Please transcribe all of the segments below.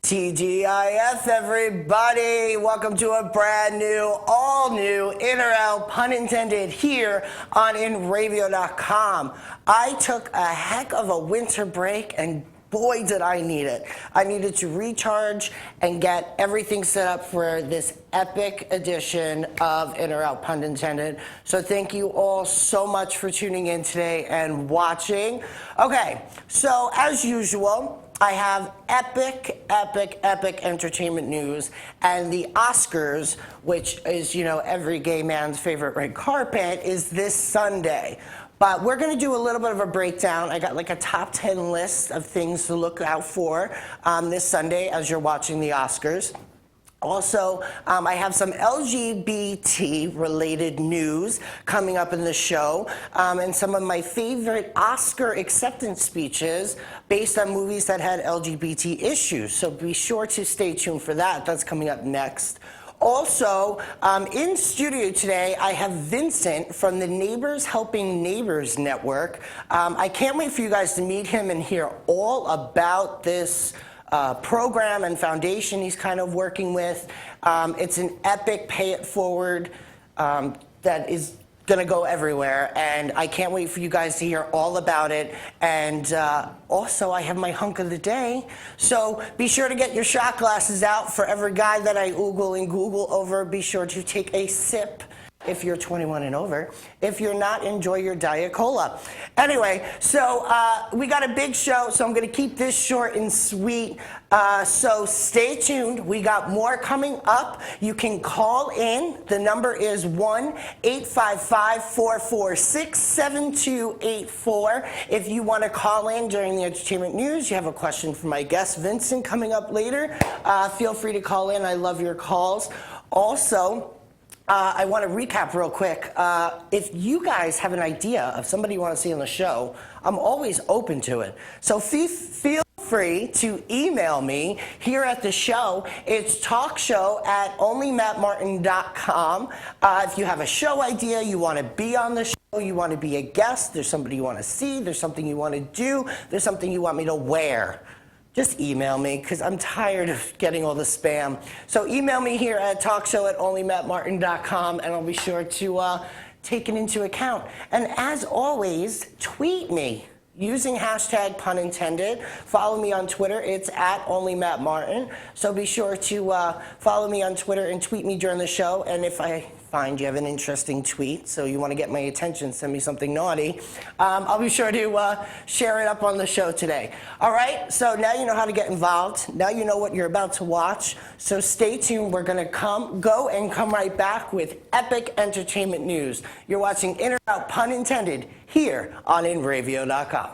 TGIF, everybody. Welcome to a brand new, all new, in or out, pun intended, here on InRavio.com. I took a heck of a winter break, and boy, did I need it. I needed to recharge and get everything set up for this epic edition of In or Out, pun intended. So thank you all so much for tuning in today and watching. Okay, so as usual, I have epic entertainment news, and the Oscars, which is, you know, every gay man's favorite red carpet, is this Sunday. But we're going to do a little bit of a breakdown. I got like a top 10 list of things to look out for this Sunday as you're watching the Oscars. Also, I have some LGBT-related news coming up in the show, and some of my favorite Oscar acceptance speeches based on movies that had LGBT issues. So be sure to stay tuned for that. That's coming up next. Also, in studio today, I have Vincent from the Neighbors Helping Neighbors Network. I can't wait for you guys to meet him and hear all about this program and foundation he's kind of working with. It's an epic pay it forward that is going to go everywhere, and I can't wait for you guys to hear all about it. And also, I have my hunk of the day, so be sure to get your shot glasses out. For every guy that I oogle and Google over, be sure to take a sip if you're 21 and over. If you're not, enjoy your Diet Cola. Anyway, so we got a big show, so I'm going to keep this short and sweet. So stay tuned. We got more coming up. You can call in. The number is 1-855-446-7284. If you want to call in during the entertainment news, you have a question for my guest, Vincent, coming up later, feel free to call in. I love your calls. Also, I want to recap real quick. If you guys have an idea of somebody you want to see on the show, I'm always open to it. So feel free to email me here at the show. It's talkshow@onlymattmartin.com. If you have a show idea, you want to be on the show, you want to be a guest, there's somebody you want to see, there's something you want to do, there's something you want me to wear, just email me, because I'm tired of getting all the spam. So email me here at talkshow@onlymattmartin.com, and I'll be sure to take it into account. And as always, tweet me using hashtag pun intended. Follow me on Twitter. It's @onlymattmartin. So be sure to follow me on Twitter and tweet me during the show. And if I find you have an interesting tweet, so you want to get my attention, send me something naughty, I'll be sure to share it up on the show today. All right, so now you know how to get involved. Now you know what you're about to watch. So stay tuned. We're going to come right back with epic entertainment news. You're watching In or Out, pun intended, here on InRavio.com.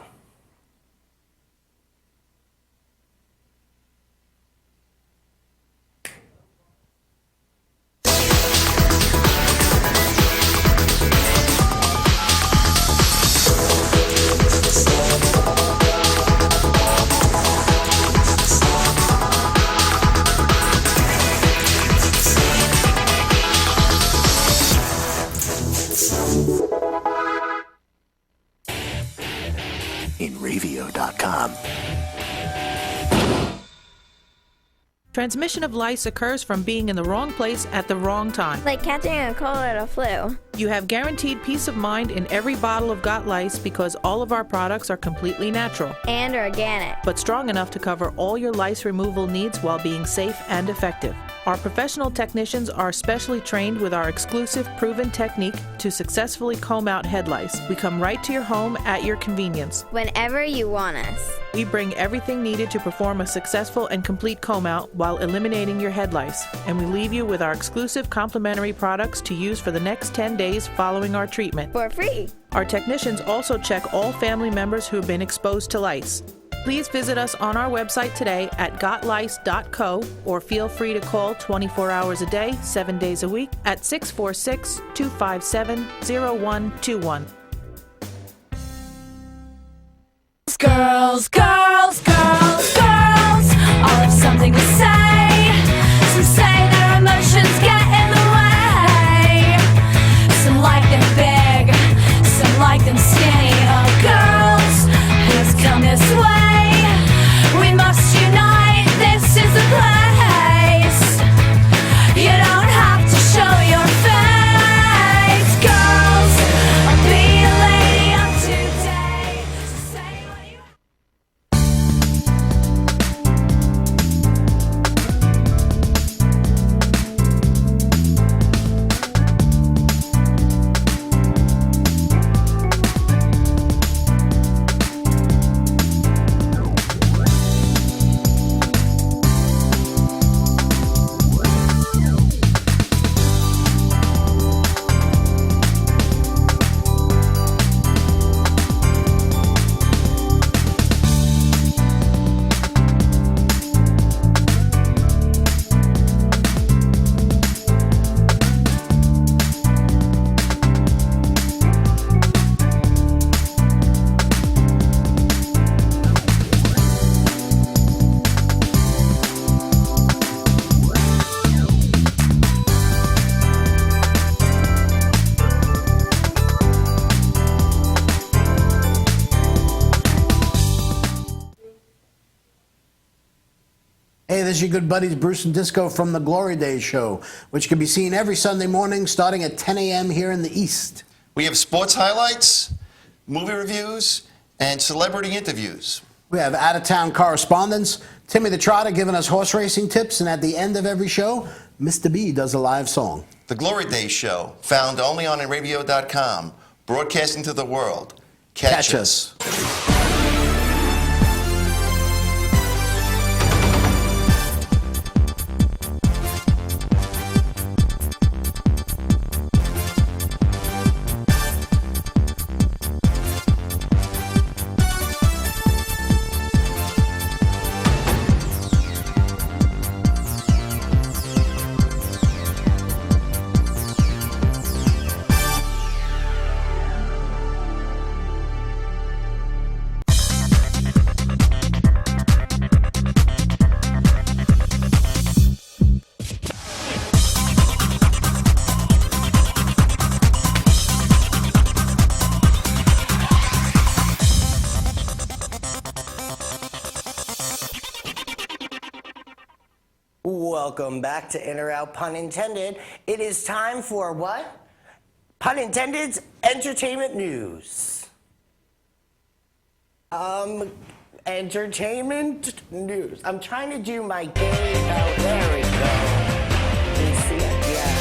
InRavio.com. Transmission of lice occurs from being in the wrong place at the wrong time. Like catching a cold or a flu. You have guaranteed peace of mind in every bottle of Got Lice because all of our products are completely natural And organic. but strong enough to cover all your lice removal needs while being safe and effective. Our professional technicians are specially trained with our exclusive proven technique to successfully comb out head lice. We come right to your home at your convenience. Whenever you want us. We bring everything needed to perform a successful and complete comb out while eliminating your head lice. And we leave you with our exclusive complimentary products to use for the next 10 days following our treatment. For free. Our technicians also check all family members who have been exposed to lice. Please visit us on our website today at gotlice.co, or feel free to call 24 hours a day, 7 days a week at 646-257-0121. Girls, girls, girls, girls, all have something to say. Some say their emotions get in the way. Some like them big, some like them skinny. Oh, girls, please come this way. We must unite. This is the Hey, this is your good buddies Bruce and Disco from the Glory Days Show, which can be seen every Sunday morning starting at 10 a.m. here in the East. We have sports highlights, movie reviews, and celebrity interviews. We have out-of-town correspondents, Timmy the Trotter giving us horse racing tips, and at the end of every show, Mr. B does a live song. The Glory Days Show, found only on radio.com, broadcasting to the world. Catch us. Welcome back to In or Out, pun intended. It is time for what? Pun intended's entertainment news. Entertainment news. I'm trying to do my game. Oh, there we go. Can you see it? Yeah.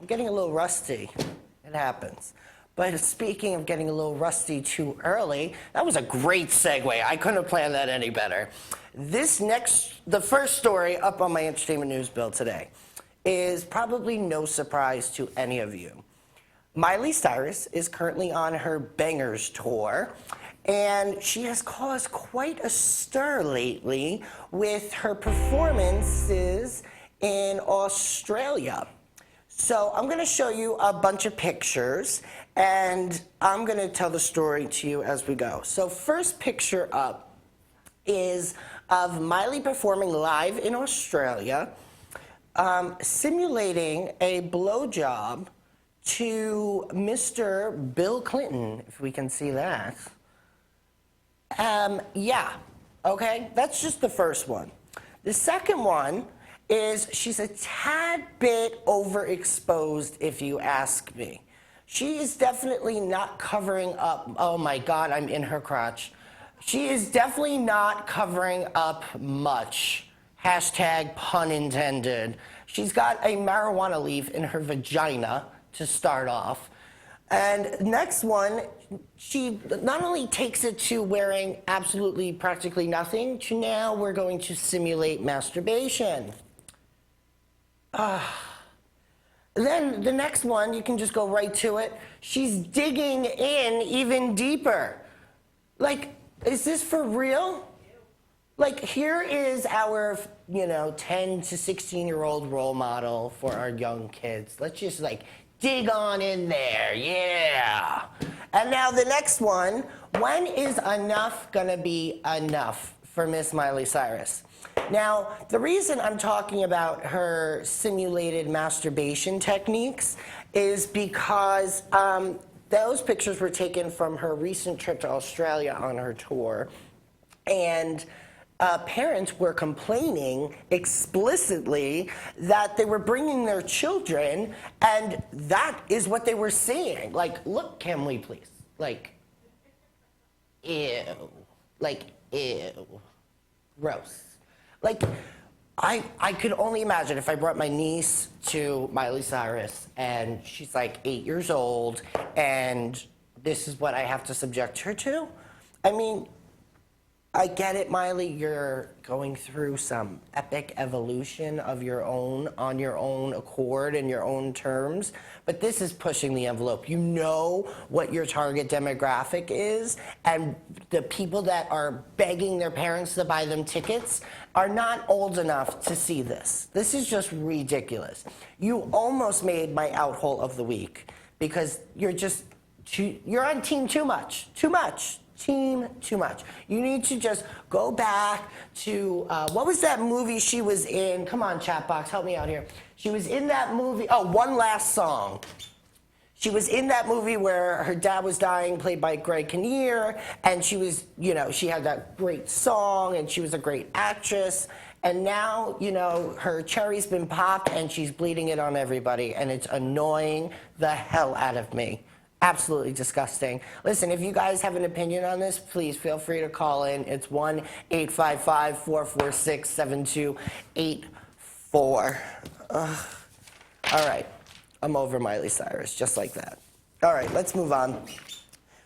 I'm getting a little rusty. It happens. But speaking of getting a little rusty too early, that was a great segue. I couldn't have planned that any better. The first story up on my entertainment news bill today is probably no surprise to any of you. Miley Cyrus is currently on her Bangers tour, and she has caused quite a stir lately with her performances in Australia. So I'm going to show you a bunch of pictures, and I'm going to tell the story to you as we go. So first picture up is of Miley performing live in Australia, simulating a blowjob to Mr. Bill Clinton, if we can see that. Yeah, okay, that's just the first one. The second one is she's a tad bit overexposed, if you ask me. She is definitely not covering up, oh my God, I'm in her crotch. She is definitely not covering up much. Hashtag pun intended. She's got a marijuana leaf in her vagina to start off. And next one, she not only takes it to wearing absolutely practically nothing, to now we're going to simulate masturbation. Then the next one, you can just go right to it. She's digging in even deeper. Like, is this for real? Like, here is our, 10 to 16-year-old role model for our young kids. Let's just, dig on in there, yeah. And now the next one, when is enough gonna be enough for Miss Miley Cyrus? Now, the reason I'm talking about her simulated masturbation techniques is because those pictures were taken from her recent trip to Australia on her tour, and parents were complaining explicitly that they were bringing their children, and that is what they were seeing. Like, look, can we please? Like, ew. Like, ew. Gross. Like, I could only imagine if I brought my niece to Miley Cyrus and she's like 8 years old and this is what I have to subject her to. I mean, I get it, Miley, you're going through some epic evolution of your own, on your own accord and your own terms, but this is pushing the envelope. You know what your target demographic is, and the people that are begging their parents to buy them tickets are not old enough to see this. This is just ridiculous. You almost made my outhole of the week because you're on team too much. Team too much. You need to just go back to, what was that movie she was in? Come on, chat box, help me out here. She was in that movie, One Last Song. She was in that movie where her dad was dying, played by Greg Kinnear, and she was, you know, she had that great song, and she was a great actress. And now, you know, her cherry's been popped, and she's bleeding it on everybody, and it's annoying the hell out of me. Absolutely disgusting. Listen, if you guys have an opinion on this, please feel free to call in. It's 1-855-446-7284. All right. I'm over Miley Cyrus, just like that. All right, let's move on.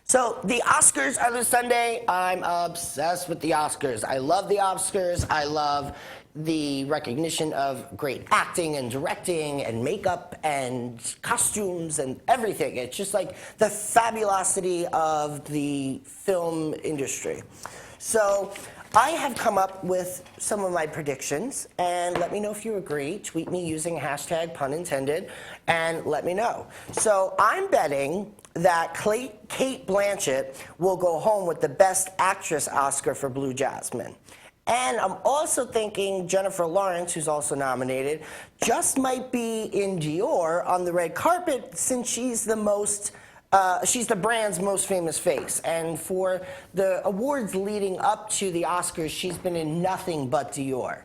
So the Oscars are this Sunday. I'm obsessed with the Oscars. I love the Oscars. I love the recognition of great acting and directing and makeup and costumes and everything. It's just like the fabulosity of the film industry. So I have come up with some of my predictions, and let me know if you agree. Tweet me using hashtag pun intended, and let me know. So I'm betting that Kate Blanchett will go home with the Best Actress Oscar for Blue Jasmine. And I'm also thinking Jennifer Lawrence, who's also nominated, just might be in Dior on the red carpet since she's the brand's most famous face. And for the awards leading up to the Oscars, she's been in nothing but Dior.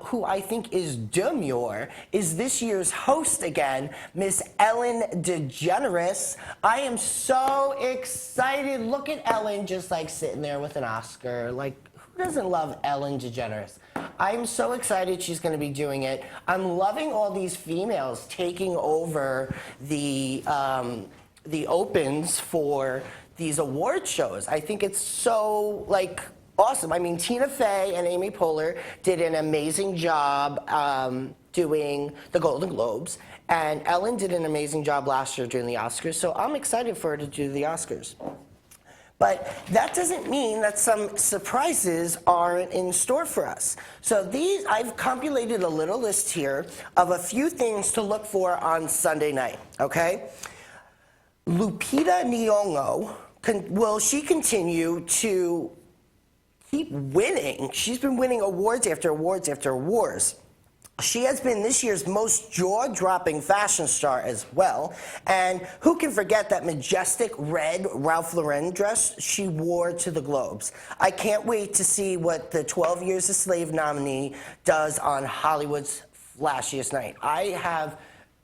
Who I think is demure is this year's host again, Miss Ellen DeGeneres. I am so excited. Look at Ellen just like sitting there with an Oscar. Like, who doesn't love Ellen DeGeneres? I'm so excited she's going to be doing it. I'm loving all these females taking over the opens for these award shows. I think it's so, like, awesome. I mean, Tina Fey and Amy Poehler did an amazing job doing the Golden Globes, and Ellen did an amazing job last year doing the Oscars, so I'm excited for her to do the Oscars. But that doesn't mean that some surprises aren't in store for us. So I've compiled a little list here of a few things to look for on Sunday night, okay? Lupita Nyong'o, will she continue to keep winning? She's been winning awards after awards after awards. She has been this year's most jaw-dropping fashion star as well. And who can forget that majestic red Ralph Lauren dress she wore to the Globes? I can't wait to see what the 12 Years a Slave nominee does on Hollywood's flashiest night. I have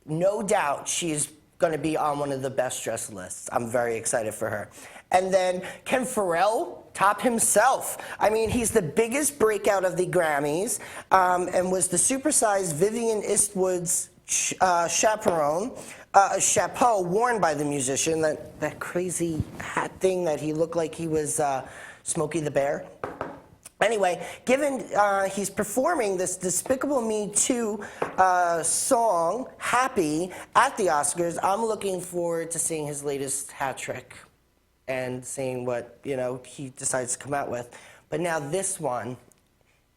no doubt she's going to be on one of the best dressed lists. I'm very excited for her. And then Ken Farrell, top himself. I mean, he's the biggest breakout of the Grammys and was the supersized Vivian Eastwood's chapeau worn by the musician, that crazy hat thing that he looked like he was Smokey the Bear. Anyway, given he's performing this Despicable Me 2 song, Happy, at the Oscars, I'm looking forward to seeing his latest hat trick and seeing what, you know, he decides to come out with. But now this one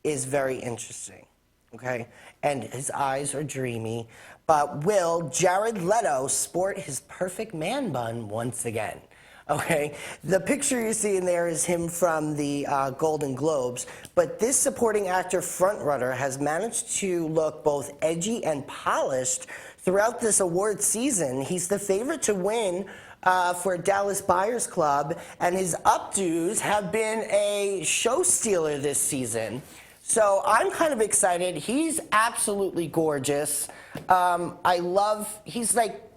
is very interesting, okay? And his eyes are dreamy. But will Jared Leto sport his perfect man bun once again? Okay, the picture you see in there is him from the Golden Globes, but this supporting actor frontrunner has managed to look both edgy and polished throughout this award season. He's the favorite to win for Dallas Buyers Club, and his updos have been a show stealer this season. So I'm kind of excited. He's absolutely gorgeous. He's like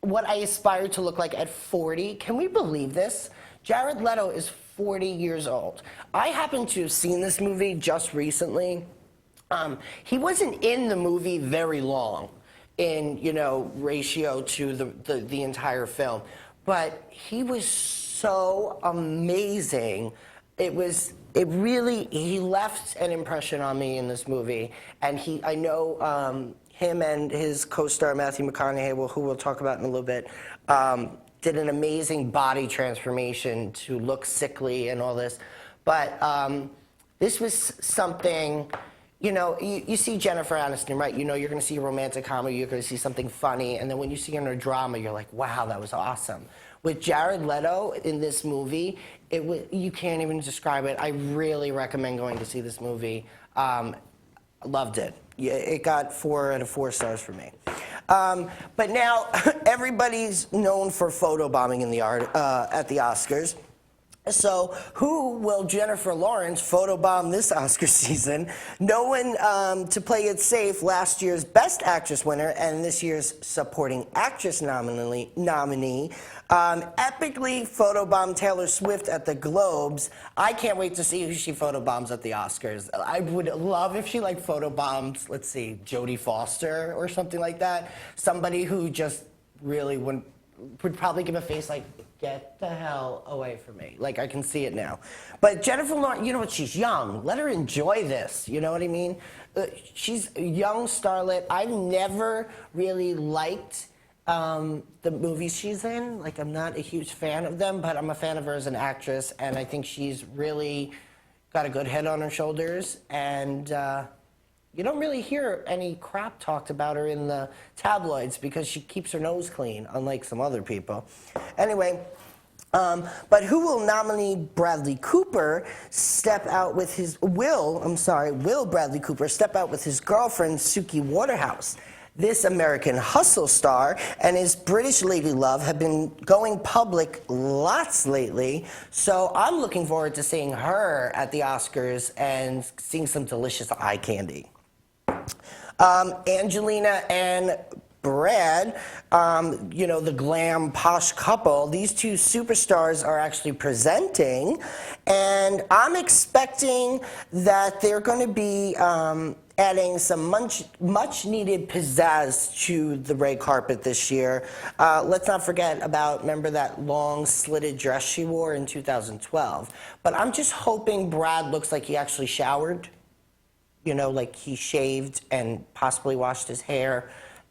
what I aspire to look like at 40. Can we believe this? Jared Leto is 40 years old. I happen to have seen this movie just recently. He wasn't in the movie very long in, you know, ratio to the entire film, but he was so amazing. He left an impression on me in this movie, and I know him and his co-star Matthew McConaughey, who we'll talk about in a little bit, did an amazing body transformation to look sickly and all this. But this was something, you know, you see Jennifer Aniston, right? You know you're going to see a romantic comedy, you're going to see something funny, and then when you see her in a drama, you're like, wow, that was awesome. With Jared Leto in this movie, you can't even describe it. I really recommend going to see this movie. Loved it. Yeah, it got 4 out of 4 stars for me. But now everybody's known for photobombing in the at the Oscars. So who will Jennifer Lawrence photobomb this Oscar season? No one to play it safe, last year's Best Actress winner and this year's Supporting Actress nominee, epically photobombed Taylor Swift at the Globes. I can't wait to see who she photobombs at the Oscars. I would love if she like photobombs, let's see, Jodie Foster or something like that. Somebody who just really would probably give a face like, get the hell away from me. Like, I can see it now. But Jennifer Lawrence, you know what, she's young. Let her enjoy this, you know what I mean? She's a young starlet. I've never really liked the movies she's in. Like, I'm not a huge fan of them, but I'm a fan of her as an actress, and I think she's really got a good head on her shoulders, and you don't really hear any crap talked about her in the tabloids because she keeps her nose clean, unlike some other people. Anyway, but who will nominee Bradley Cooper step out with his, will Bradley Cooper step out with his girlfriend, Suki Waterhouse? This American Hustle star and his British lady love have been going public lots lately, so I'm looking forward to seeing her at the Oscars and seeing some delicious eye candy. Angelina and Brad, you know, the glam posh couple, these two superstars are actually presenting, and I'm expecting that they're going to be adding some much needed pizzazz to the red carpet this year. Let's not forget about, remember that long slitted dress she wore in 2012. But I'm just hoping Brad looks like he actually showered. You know, like he shaved and possibly washed his hair.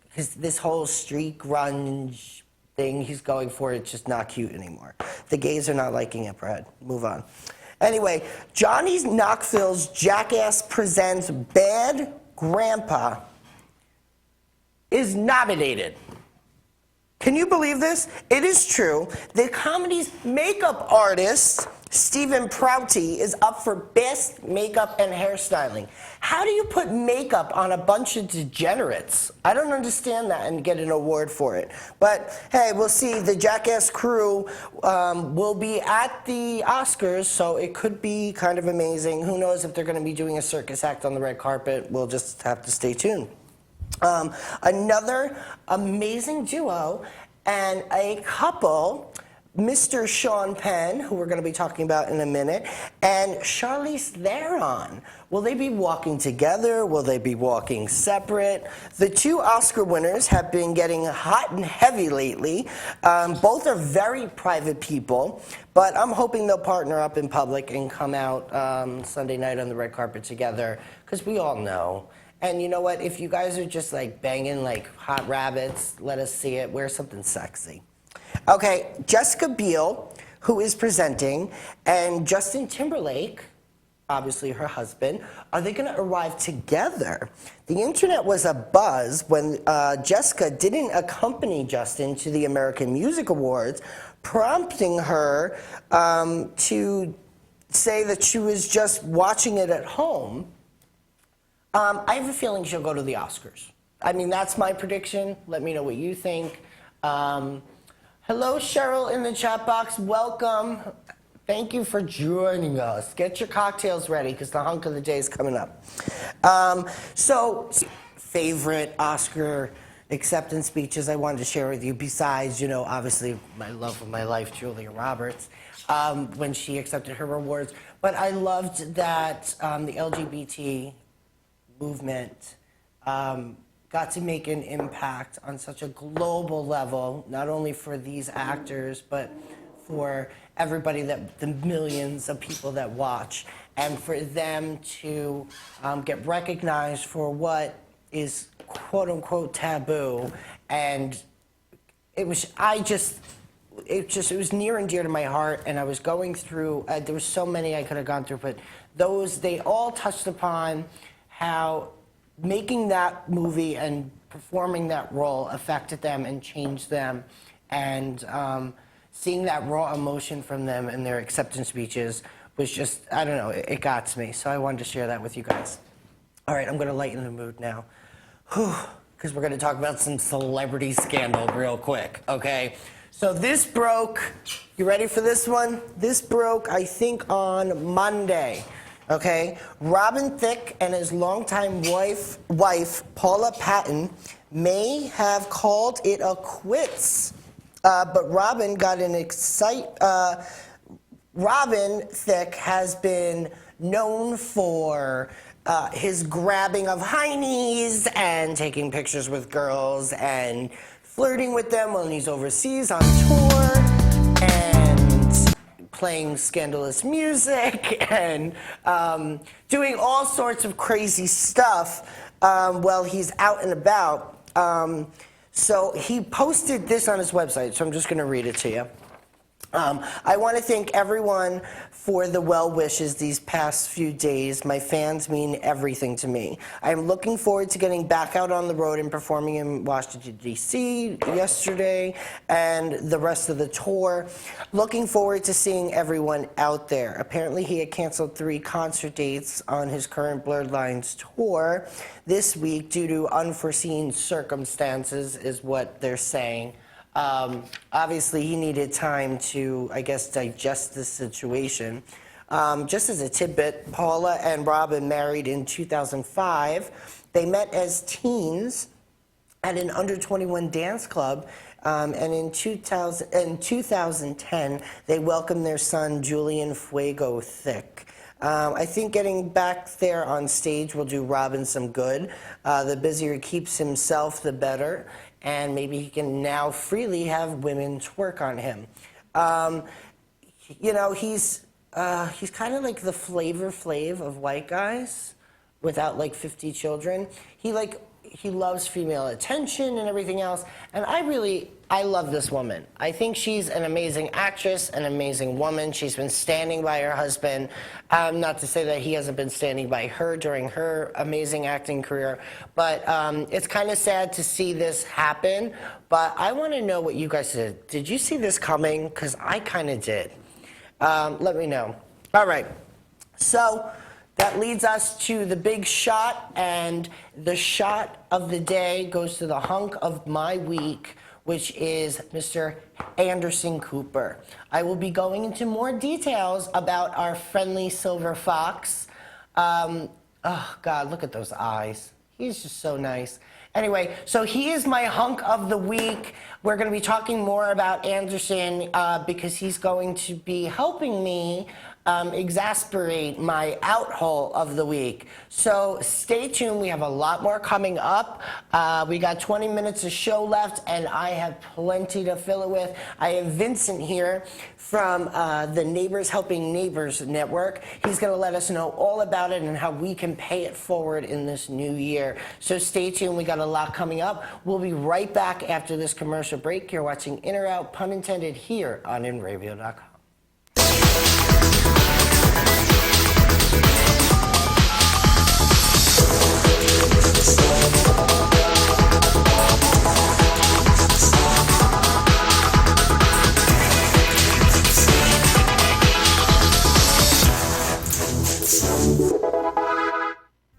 Because this whole street grunge thing he's going for, it's just not cute anymore. The gays are not liking it, Brad. Move on. Anyway, Johnny Knoxville's Jackass Presents Bad Grandpa is nominated. Can you believe this? It is true. The comedy's makeup artist, Stephen Prouty, is up for Best Makeup and Hairstyling. How do you put makeup on a bunch of degenerates? I don't understand that and get an award for it. But hey, we'll see. The Jackass crew will be at the Oscars, so it could be kind of amazing. Who knows if they're going to be doing a circus act on the red carpet? We'll just have to stay tuned. Another amazing duo and a couple, Mr. Sean Penn, who we're going to be talking about in a minute, and Charlize Theron. Will they be walking together? Will they be walking separate? The two Oscar winners have been getting hot and heavy lately. Both are very private people, but I'm hoping they'll partner up in public and come out Sunday night on the red carpet together, because we all know. And you know what? If you guys are just like banging like hot rabbits, let us see it. Wear something sexy. Okay, Jessica Biel, who is presenting, and Justin Timberlake, obviously her husband, are they going to arrive together? The internet was abuzz when Jessica didn't accompany Justin to the American Music Awards, prompting her to say that she was just watching it at home. I have a feeling she'll go to the Oscars. I mean, that's my prediction. Let me know what you think. Hello, Cheryl in the chat box. Welcome. Thank you for joining us. Get your cocktails ready because the hunk of the day is coming up. So, favorite Oscar acceptance speeches I wanted to share with you, besides, you know, obviously my love of my life, Julia Roberts, when she accepted her awards. But I loved that the LGBT movement got to make an impact on such a global level, not only for these actors, but for everybody, the millions of people that watch, and for them to get recognized for what is quote unquote taboo. And it was near and dear to my heart, and I was going through, there was so many I could have gone through, but they all touched upon how making that movie and performing that role affected them and changed them, and seeing that raw emotion from them in their acceptance speeches was just, I don't know, it got to me. So I wanted to share that with you guys. All right, I'm going to lighten the mood now. Whew. because we're going to talk about some celebrity scandal real quick, okay? So this broke, you ready for this one? This broke, I think, on Monday, okay? Robin Thicke and his longtime wife Paula Patton, may have called it a quits, but Robin got an Robin Thicke has been known for his grabbing of heinies and taking pictures with girls and flirting with them when he's overseas on tour and playing scandalous music and doing all sorts of crazy stuff while he's out and about. So he posted this on his website, so I'm just going to read it to you. I want to thank everyone for the well wishes these past few days. My fans mean everything to me. I'm looking forward to getting back out on the road and performing in Washington, D.C. yesterday and the rest of the tour. Looking forward to seeing everyone out there. Apparently, he had canceled 3 concert dates on his current Blurred Lines tour this week due to unforeseen circumstances, is what they're saying. Obviously, he needed time to, I guess, digest the situation. Just as a tidbit, Paula and Robin married in 2005. They met as teens at an under-21 dance club, and in 2010, they welcomed their son, Julian Fuego Thicke. I think getting back there on stage will do Robin some good. The busier he keeps himself, the better. And maybe he can now freely have women twerk on him. You know, he's kind of like the Flavor Flav of white guys without like 50 children. He loves female attention and everything else. And I love this woman. I think she's an amazing actress, an amazing woman. She's been standing by her husband. Not to say that he hasn't been standing by her during her amazing acting career, but it's kind of sad to see this happen. But I want to know what you guys did. Did you see this coming? Because I kind of did. Let me know. All right. So that leads us to the big shot, and the shot of the day goes to the hunk of my week, which is Mr. Anderson Cooper. I will be going into more details about our friendly silver fox. Oh, God, look at those eyes. He's just so nice. Anyway, so he is my hunk of the week. We're going to be talking more about Anderson because he's going to be helping me exasperate my outhole of the week. So stay tuned. We have a lot more coming up. We got 20 minutes of show left, and I have plenty to fill it with. I have Vincent here from the Neighbors Helping Neighbors Network. He's going to let us know all about it and how we can pay it forward in this new year. So stay tuned. We got a lot coming up. We'll be right back after this commercial break. You're watching In or Out, pun intended, here on InRadio.com.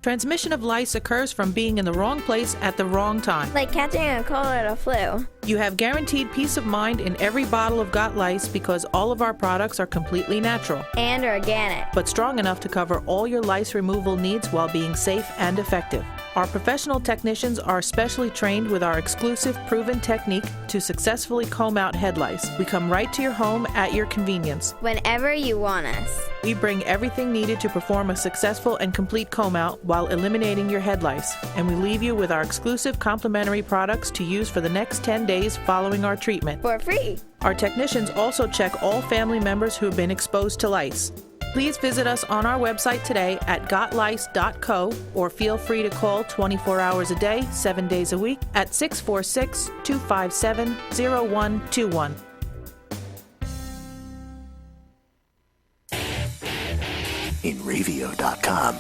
Transmission of lice occurs from being in the wrong place at the wrong time. Like catching a cold or a flu. You have guaranteed peace of mind in every bottle of Got Lice because all of our products are completely natural, And organic. but strong enough to cover all your lice removal needs while being safe and effective. Our professional technicians are specially trained with our exclusive proven technique to successfully comb out head lice. We come right to your home at your convenience. Whenever you want us. We bring everything needed to perform a successful and complete comb out while eliminating your head lice. And we leave you with our exclusive complimentary products to use for the next 10 days following our treatment. For free. Our technicians also check all family members who have been exposed to lice. Please visit us on our website today at gotlice.co or feel free to call 24 hours a day, 7 days a week at 646-257-0121. InRadio.com.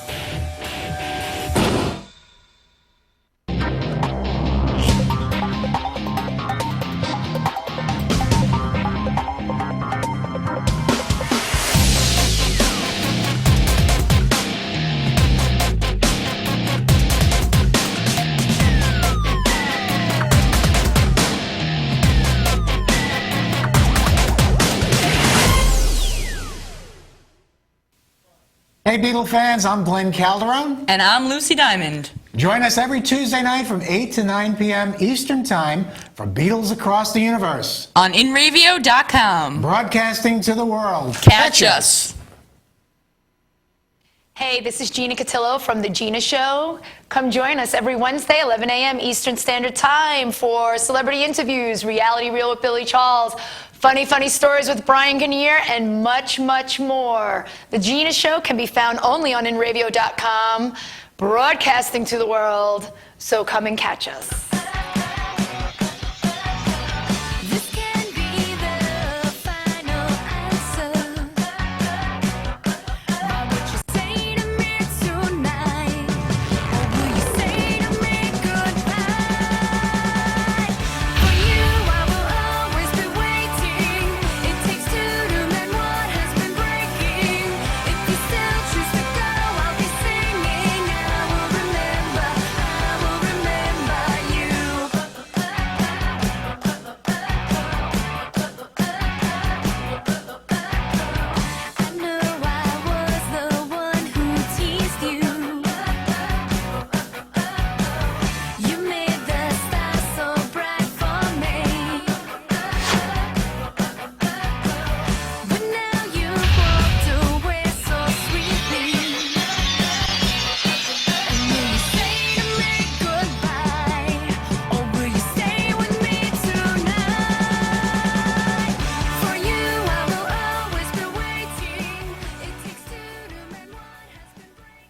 Hey Beatle fans, I'm Glenn Calderon. And I'm Lucy Diamond. Join us every Tuesday night from 8 to 9 p.m. Eastern Time for Beatles Across the Universe. On InRavio.com. Broadcasting to the world. Catch us. Hey, this is Gina Cotillo from The Gina Show. Come join us every Wednesday, 11 a.m. Eastern Standard Time for celebrity interviews, Reality Reel with Billy Charles, funny stories with Brian Kinnear, and much, much more. The Gina Show can be found only on InRavio.com, broadcasting to the world. So come and catch us. This can be the final answer. What would you say to me tonight? Or will you say to me goodbye? For you, I will always be waiting. It takes two to mend what has been breaking. If you still choose to go, I'll be singing. I will remember you. I know I was the one who teased you. You made the stars so bright for me. But now you've walked away so sweetly. And will you say to me goodbye? Or will you stay with me tonight? For you, I will always be waiting. It takes two to mend what has been breaking.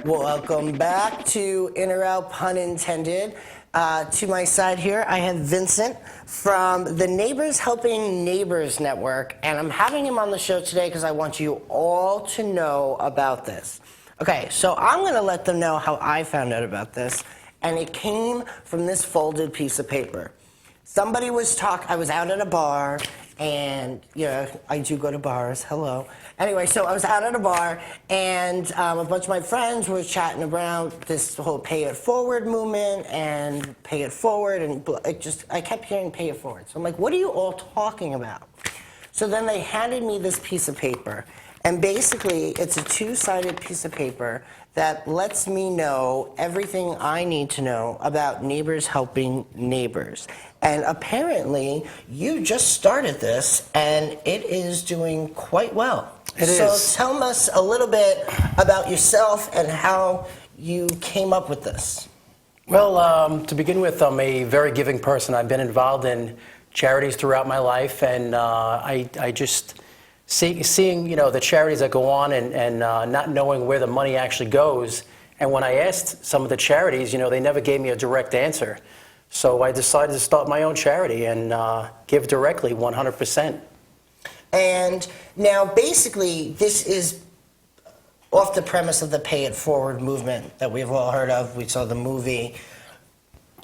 Welcome back to In or Out, pun intended. To my side here, I have Vincent from the Neighbors Helping Neighbors Network, and I'm having him on the show today because I want you all to know about this. Okay, so I'm going to let them know how I found out about this, and it came from this folded piece of paper. Somebody was I was out at a bar, and, you know, I do go to bars, hello. Anyway, so I was out at a bar, and a bunch of my friends were chatting around this whole pay it forward movement, and pay it forward, and I kept hearing pay it forward. So I'm like, what are you all talking about? So then they handed me this piece of paper, and basically it's a two-sided piece of paper that lets me know everything I need to know about neighbors helping neighbors. And apparently, you just started this, and it is doing quite well. It is. So tell us a little bit about yourself and how you came up with this. Well, to begin with, I'm a very giving person. I've been involved in charities throughout my life, and I just seeing the charities that go on and not knowing where the money actually goes. And when I asked some of the charities, they never gave me a direct answer. So I decided to start my own charity and give directly 100%. And now, basically, this is off the premise of the Pay It Forward movement that we've all heard of. We saw the movie.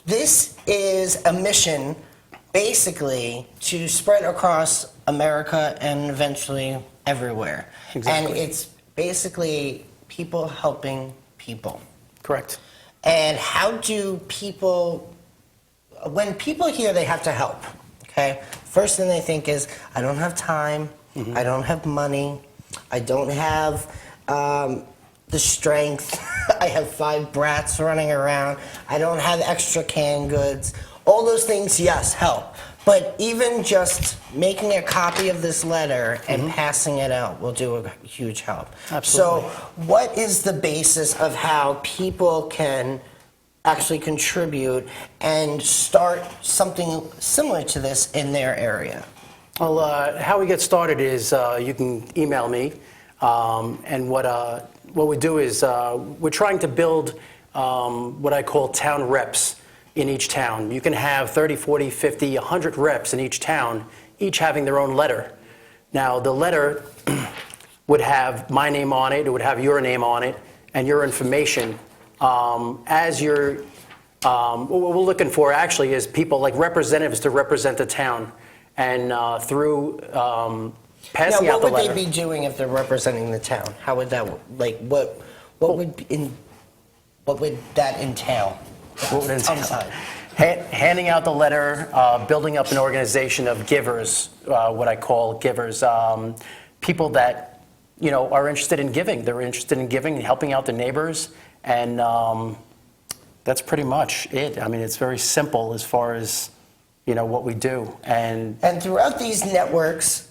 This is a mission, basically, to spread across America and eventually everywhere. Exactly. And it's basically people helping people. Correct. And how do people, when people hear they have to help, okay, first thing they think is, I don't have time, I don't have money, I don't have the strength, I have 5 brats running around, I don't have extra canned goods. All those things, yes, help. But even just making a copy of this letter and passing it out will do a huge help. Absolutely. So what is the basis of how people can actually contribute and start something similar to this in their area? Well, how we get started is you can email me, and what we do is we're trying to build what I call town reps in each town. You can have 30, 40, 50, 100 reps in each town, each having their own letter. Now, the letter would have my name on it, it would have your name on it, and your information. As you're, what we're looking for actually is people like representatives to represent the town. And through passing Now, out the what would letter. they be doing if they're representing the town? How would that, like, what would that entail? What would it entail? Outside. Handing out the letter, building up an organization of givers, what I call givers, people that are interested in giving. They're interested in giving and helping out their neighbors, and that's pretty much it. I mean, it's very simple as far as what we do. And throughout these networks,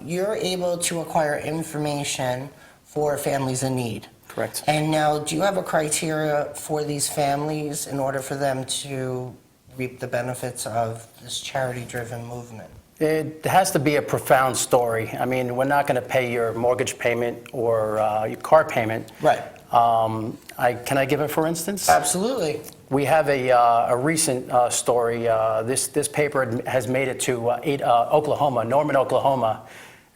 you're able to acquire information for families in need. Correct. And now, do you have a criteria for these families in order for them to reap the benefits of this charity-driven movement? it has to be a profound story. I mean, we're not going to pay your mortgage payment or your car payment. Right. Can I give it, for instance? Absolutely. We have a recent story. This paper has made it to Oklahoma, Norman, Oklahoma,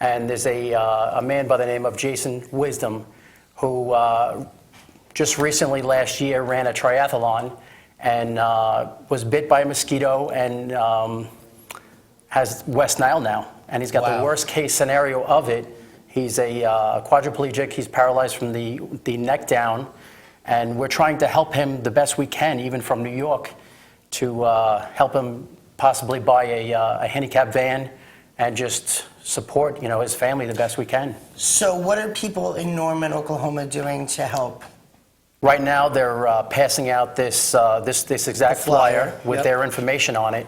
and there's a man by the name of Jason Wisdom who just recently last year ran a triathlon and was bit by a mosquito and has West Nile now, and he's got the worst case scenario of it. He's a quadriplegic. He's paralyzed from the neck down. And we're trying to help him the best we can, even from New York, to help him possibly buy a handicap van and just support, his family the best we can. So what are people in Norman, Oklahoma doing to help? Right now, they're passing out this exact flyer with their information on it.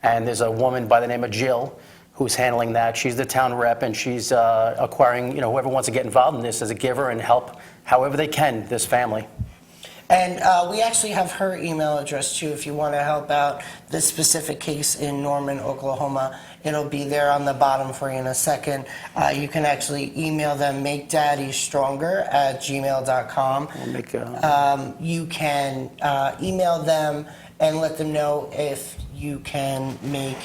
And there's a woman by the name of Jill who's handling that. She's the town rep, and she's acquiring, whoever wants to get involved in this as a giver and help however they can this family. And we actually have her email address too if you want to help out this specific case in Norman, Oklahoma. It'll be there on the bottom for you in a second. You can actually email them, makedaddystronger@gmail.com. You can email them and let them know if you can make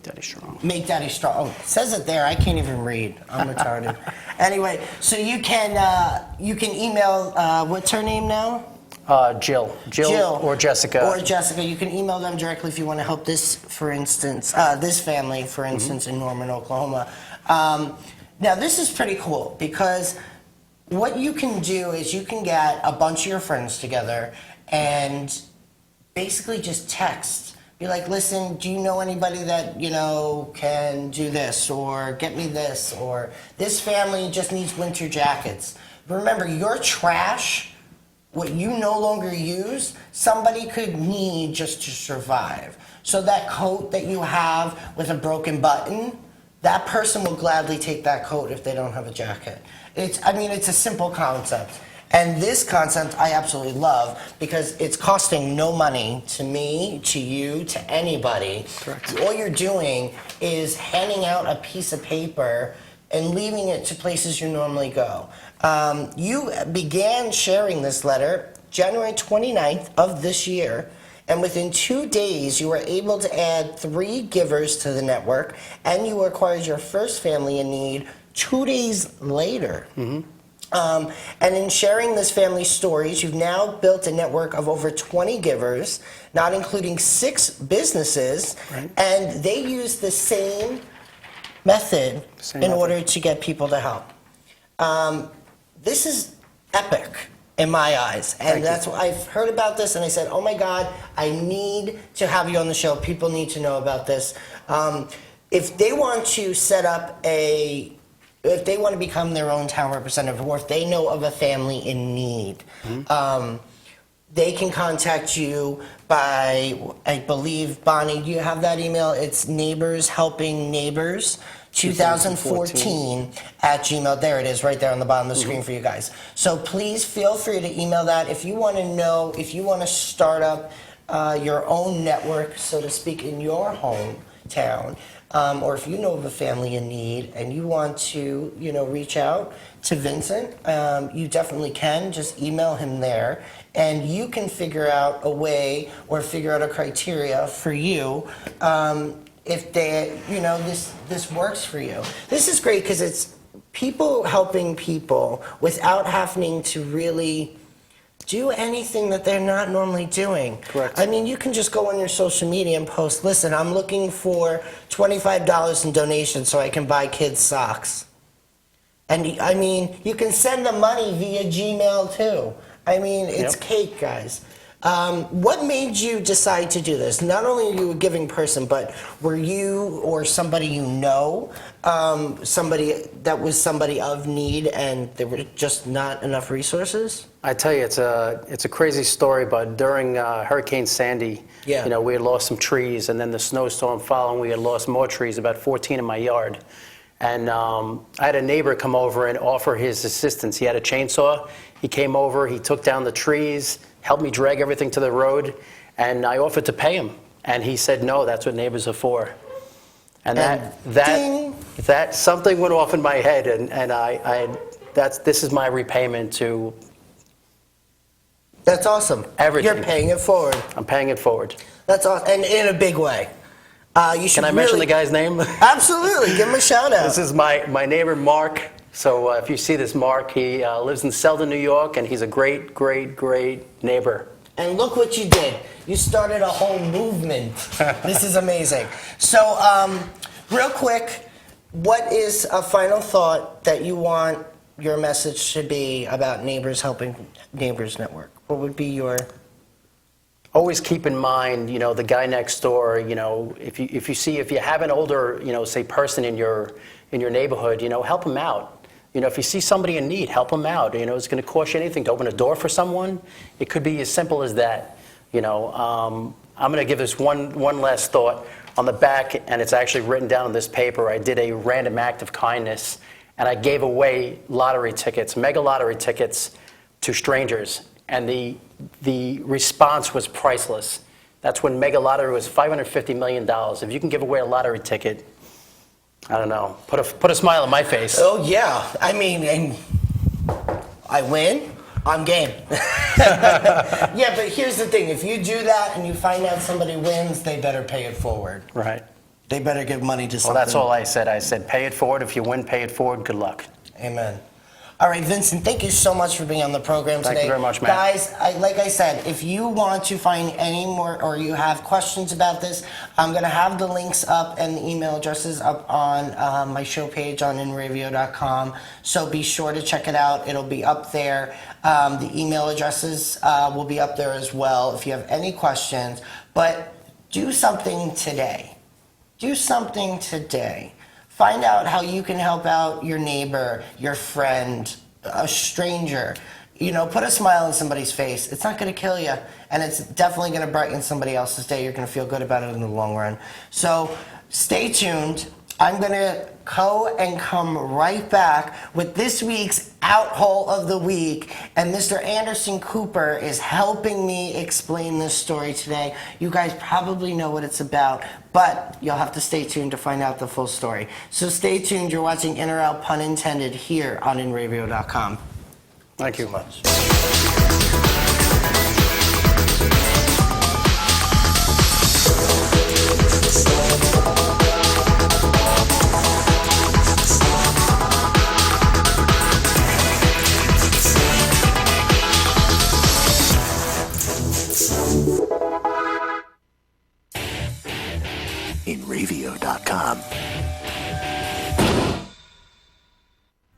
Daddy Strong. Make Daddy Strong. Oh, it says it there. I can't even read. I'm retarded. Anyway, so you can email. What's her name now? Jill or Jessica. Or Jessica. You can email them directly if you want to help this, for instance, this family, for instance, in Norman, Oklahoma. Now, this is pretty cool because what you can do is you can get a bunch of your friends together and basically just text. Be like, listen, do you know anybody that, can do this or get me this, or this family just needs winter jackets. Remember, your trash, what you no longer use, somebody could need just to survive. So that coat that you have with a broken button, that person will gladly take that coat if they don't have a jacket. It's a simple concept. And this concept I absolutely love because it's costing no money to me, to you, to anybody. Correct. All you're doing is handing out a piece of paper and leaving it to places you normally go. You began sharing this letter January 29th of this year, and within 2 days you were able to add 3 givers to the network, and you acquired your first family in need 2 days later. Mm-hmm. And in sharing this family's stories, you've now built a network of over 20 givers, not including 6 businesses, and they use the same method in order to get people to help. This is epic in my eyes, and that's why I've heard about this, and I said, oh my God, I need to have you on the show. People need to know about this. If they want to set up if they want to become their own town representative, or if they know of a family in need, they can contact you by, I believe, Bonnie, do you have that email? It's Neighbors Helping Neighbors. 2014 at Gmail. There it is, right there on the bottom of the screen for you guys. So please feel free to email that if you want to know, if you want to start up your own network, so to speak, in your hometown, or if you know of a family in need and you want to, reach out to Vincent, you definitely can. Just email him there, and you can figure out a way or figure out a criteria for you. If they, this works for you. This is great because it's people helping people without having to really do anything that they're not normally doing. Correct. I mean, you can just go on your social media and post, listen, I'm looking for $25 in donations so I can buy kids socks. And I mean, you can send the money via Gmail too. I mean, it's cake, guys. What made you decide to do this? Not only are you a giving person, but were you or somebody you know, somebody that was somebody of need and there were just not enough resources? I tell you, it's a crazy story, but during Hurricane Sandy, we had lost some trees, and then the snowstorm following, we had lost more trees, about 14 in my yard. And I had a neighbor come over and offer his assistance. He had a chainsaw. He came over, he took down the trees, helped me drag everything to the road, and I offered to pay him. And he said, no, that's what neighbors are for. And that something went off in my head, and this is my repayment to. That's awesome. Everything. You're paying it forward. I'm paying it forward. That's awesome, and in a big way. You should Can I mention the guy's name? Absolutely, give him a shout out. This is my neighbor, Mark. So if you see this Mark, he lives in Selden, New York, and he's a great, great, great neighbor. And look what you did. You started a whole movement. This is amazing. So, real quick, what is a final thought that you want your message to be about Neighbors Helping Neighbors Network? What would be your... Always keep in mind, the guy next door, if you have an older, say person in your neighborhood, help him out. If you see somebody in need, help them out. It's going to cost you anything to open a door for someone. It could be as simple as that. I'm going to give this one last thought on the back, and it's actually written down on this paper. I did a random act of kindness, and I gave away lottery tickets, mega lottery tickets, to strangers, and the response was priceless. That's when mega lottery was $550 million. If you can give away a lottery ticket, I don't know. Put a smile on my face. Oh, yeah. I mean, and I win, I'm game. Yeah, but here's the thing. If you do that and you find out somebody wins, they better pay it forward. Right. They better give money to something. Well, that's all I said. I said, pay it forward. If you win, pay it forward. Good luck. Amen. All right, Vincent, thank you so much for being on the program today. Thank you very much, man. Guys, like I said, if you want to find any more or you have questions about this, I'm going to have the links up and the email addresses up on my show page on inravio.com. So be sure to check it out. It'll be up there. The email addresses will be up there as well if you have any questions. But do something today. Do something today. Find out how you can help out your neighbor, your friend, a stranger. Put a smile on somebody's face. It's not going to kill you, and it's definitely going to brighten somebody else's day. You're going to feel good about it in the long run. So stay tuned. I'm going to come right back with this week's Out Hole of the Week. And Mr. Anderson Cooper is helping me explain this story today. You guys probably know what it's about, but you'll have to stay tuned to find out the full story. So stay tuned. You're watching In or Out, pun intended, here on InRavio.com. Thank you much. InRavio.com.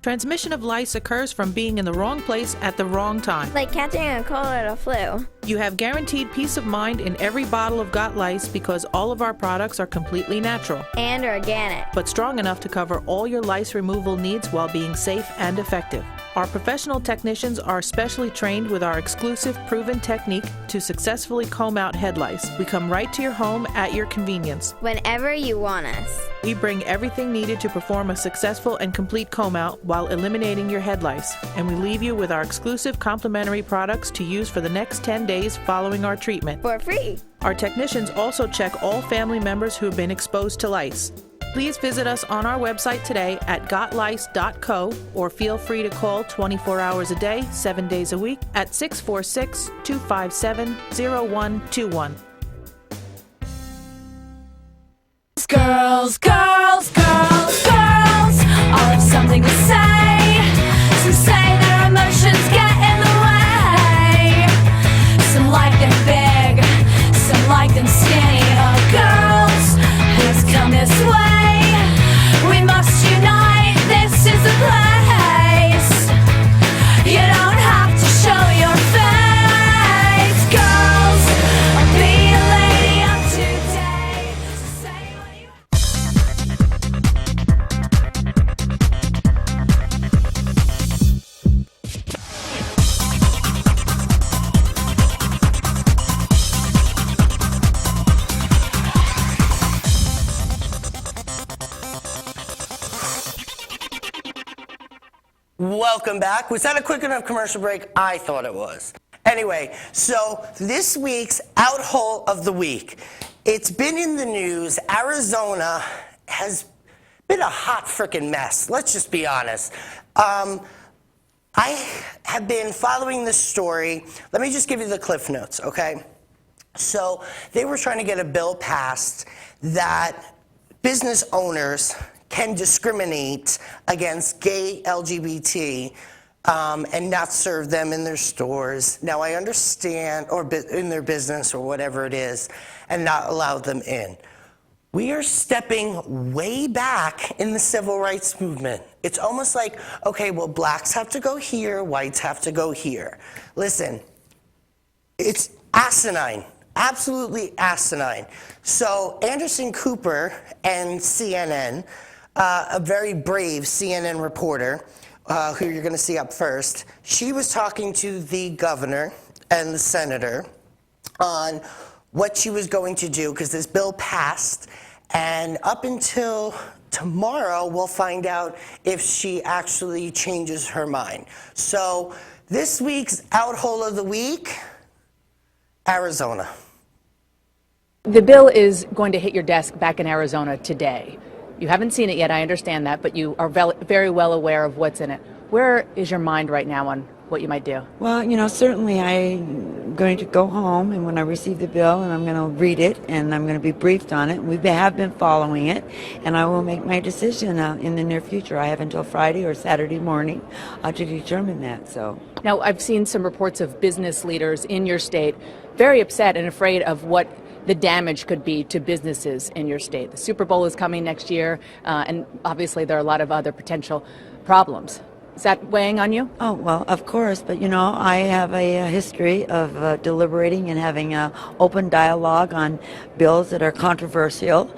Transmission of lice occurs from being in the wrong place at the wrong time. Like catching a cold or a flu. You have guaranteed peace of mind in every bottle of Got Lice because all of our products are completely natural, And organic. but strong enough to cover all your lice removal needs while being safe and effective. Our professional technicians are specially trained with our exclusive proven technique to successfully comb out head lice. We come right to your home at your convenience. Whenever you want us. We bring everything needed to perform a successful and complete comb out while eliminating your head lice. And we leave you with our exclusive complimentary products to use for the next 10 days following our treatment. For free. Our technicians also check all family members who have been exposed to lice. Please visit us on our website today at gotlice.co or feel free to call 24 hours a day, 7 days a week at 646-257-0121. Girls, girls, girls, girls, all have something to say. Some say their emotions get in the way. Some like them big, some like them skinny. Oh, girls, please come this way. We must unite, this is the place. You don't have to show your face. Girls, I'll be a lady of today. So say what you Welcome back. Was that a quick enough commercial break? I thought it was. Anyway, so this week's outhole of the week. It's been in the news. Arizona has been a hot frickin' mess. Let's just be honest. I have been following this story. Let me just give you the cliff notes, okay? So they were trying to get a bill passed that business owners can discriminate against gay LGBT and not serve them in their stores. Now, I understand, or in their business or whatever it is, and not allow them in. We are stepping way back in the civil rights movement. It's almost like, okay, well, blacks have to go here, whites have to go here. Listen, it's asinine. Absolutely asinine. So Anderson Cooper and CNN, a very brave CNN reporter, who you're going to see up first, she was talking to the governor and the senator on what she was going to do, because this bill passed, and up until tomorrow, we'll find out if she actually changes her mind. So this week's outhole of the week, Arizona. The bill is going to hit your desk back in Arizona today. You haven't seen it yet, I understand that, but you are very well aware of what's in it. Where is your mind right now on what you might do? Well, you know, certainly I'm going to go home, and when I receive the bill, and I'm going to read it, and I'm going to be briefed on it. We have been following it, and I will make my decision in the near future. I have until Friday or Saturday morning to determine that. So now, I've seen some reports of business leaders in your state very upset and afraid of what the damage could be to businesses in your state. The Super Bowl is coming next year, and obviously there are a lot of other potential problems. Is that weighing on you? Oh, well, of course, but you know, I have a history of deliberating and having an open dialogue on bills that are controversial,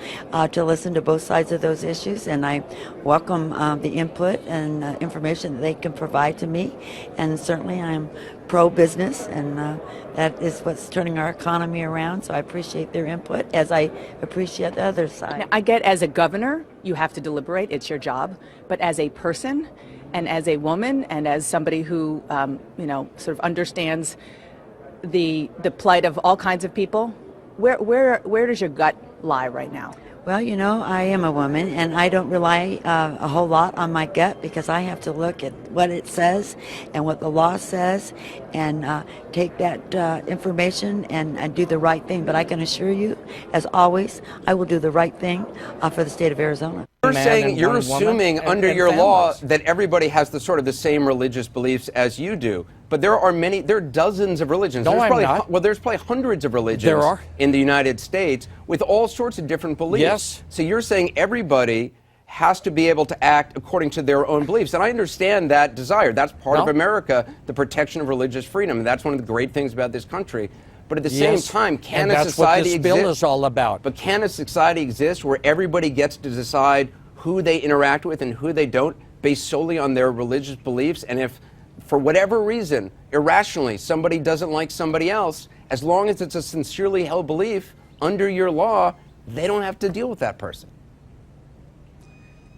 to listen to both sides of those issues, and I welcome the input and information that they can provide to me, and certainly I'm pro-business, and that is what's turning our economy around, so I appreciate their input, as I appreciate the other side. Now, I get as a governor, you have to deliberate, it's your job, but as a person, and as a woman, and as somebody who, you know, sort of understands the plight of all kinds of people, where does your gut lie right now? Well, you know, I am a woman, and I don't rely a whole lot on my gut, because I have to look at what it says and what the law says, and take that information and do the right thing. But I can assure you, as always, I will do the right thing for the state of Arizona. You're assuming under your law that everybody has the same religious beliefs as you do. But there are dozens of religions. No, I'm not. Well, there's probably hundreds of religions There are. in the United States with all sorts of different beliefs. Yes. So you're saying everybody has to be able to act according to their own beliefs. And I understand that desire. That's part of America, the protection of religious freedom. And that's one of the great things about this country. But at the same time, can a society exist? That's what this bill is all about. But can a society exist where everybody gets to decide who they interact with and who they don't based solely on their religious beliefs. And if, for whatever reason, irrationally, somebody doesn't like somebody else, as long as it's a sincerely held belief, under your law, they don't have to deal with that person.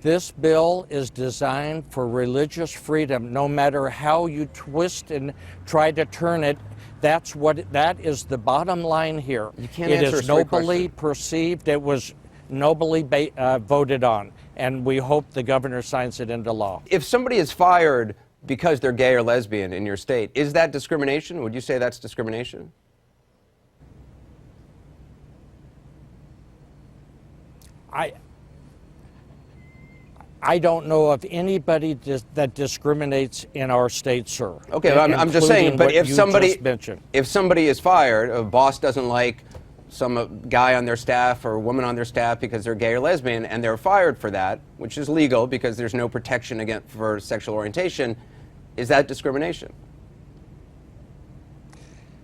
This bill is designed for religious freedom. No matter how you twist and try to turn it, that is the bottom line here. You can't It answer a is straight nobly question. perceived. It was nobly voted on, and we hope the governor signs it into law. If somebody is fired because they're gay or lesbian in your state, is that discrimination? Would you say that's discrimination? I don't know of anybody that discriminates in our state, sir. Okay, I'm just saying, but if somebody is fired, a boss doesn't like some guy on their staff or woman on their staff because they're gay or lesbian, and they're fired for that, which is legal because there's no protection for sexual orientation, is that discrimination?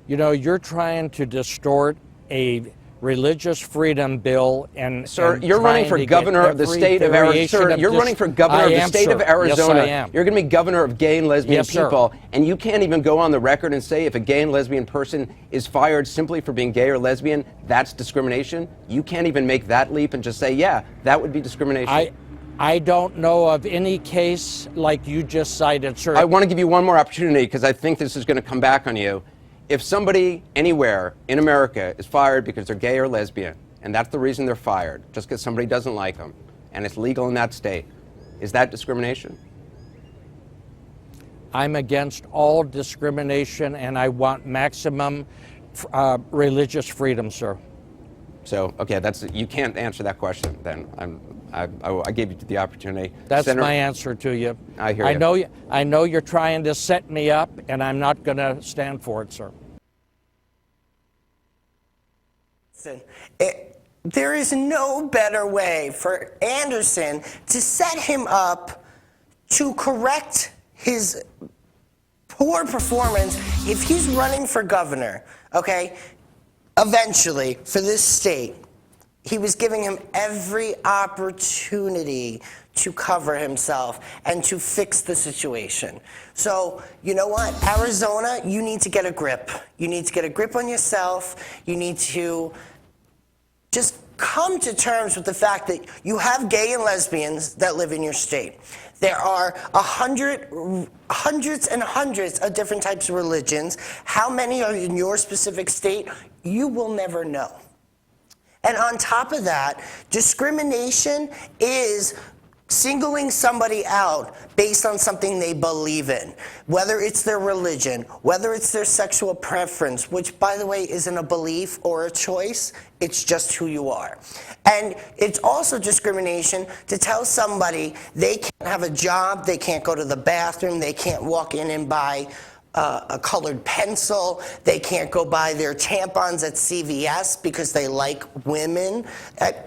You know, you're trying to distort a religious freedom bill and Sir, you're running for governor of the state of Arizona. Sir, you're running for governor of the state of Arizona. Yes, I am. You're going to be governor of gay and lesbian Yes, sir. people, and you can't even go on the record and say if a gay and lesbian person is fired simply for being gay or lesbian, that's discrimination. You can't even make that leap and just say, yeah, that would be discrimination. I don't know of any case like you just cited, sir. I want to give you one more opportunity because I think this is going to come back on you. If somebody anywhere in America is fired because they're gay or lesbian, and that's the reason they're fired, just because somebody doesn't like them, and it's legal in that state, is that discrimination? I'm against all discrimination, and I want maximum religious freedom, sir. So, okay, you can't answer that question. Then I gave you the opportunity. That's Senator, my answer to you. I hear you. I know you're trying to set me up, and I'm not going to stand for it, sir. There is no better way for Anderson to set him up to correct his poor performance if he's running for governor, okay? Eventually, for this state, he was giving him every opportunity to cover himself and to fix the situation. So, you know what? Arizona, you need to get a grip. You need to get a grip on yourself. You need to just come to terms with the fact that you have gay and lesbians that live in your state. There are hundreds and hundreds of different types of religions. How many are in your specific state? You will never know. And on top of that, discrimination is singling somebody out based on something they believe in, whether it's their religion, whether it's their sexual preference, which, by the way, isn't a belief or a choice. It's just who you are. And it's also discrimination to tell somebody they can't have a job, they can't go to the bathroom, they can't walk in and buy a colored pencil, they can't go buy their tampons at CVS because they like women.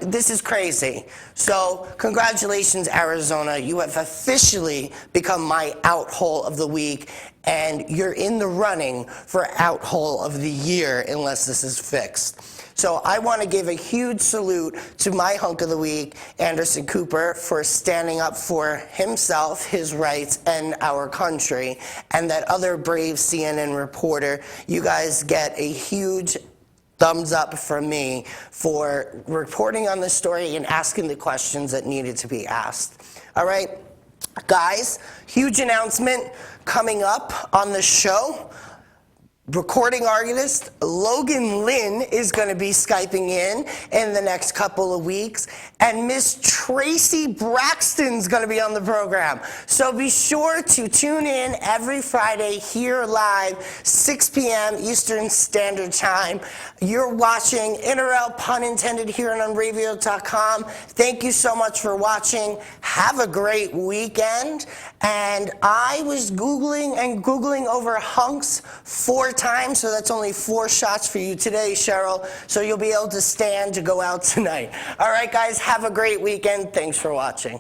This is crazy. So congratulations, Arizona. You have officially become my outhole of the week, and you're in the running for outhole of the year unless this is fixed. So I want to give a huge salute to my hunk of the week, Anderson Cooper, for standing up for himself, his rights, and our country, and that other brave CNN reporter. You guys get a huge thumbs up from me for reporting on this story and asking the questions that needed to be asked. All right, guys, huge announcement coming up on the show. Recording artist Logan Lynn is going to be Skyping in the next couple of weeks. And Miss Tracy Braxton's going to be on the program. So be sure to tune in every Friday here live, 6 p.m. Eastern Standard Time. You're watching NRL, pun intended, here on radio.com. Thank you so much for watching. Have a great weekend. And I was Googling over hunks 4 times, so that's only 4 shots for you today, Cheryl. So you'll be able to stand to go out tonight. All right, guys, have a great weekend. Thanks for watching.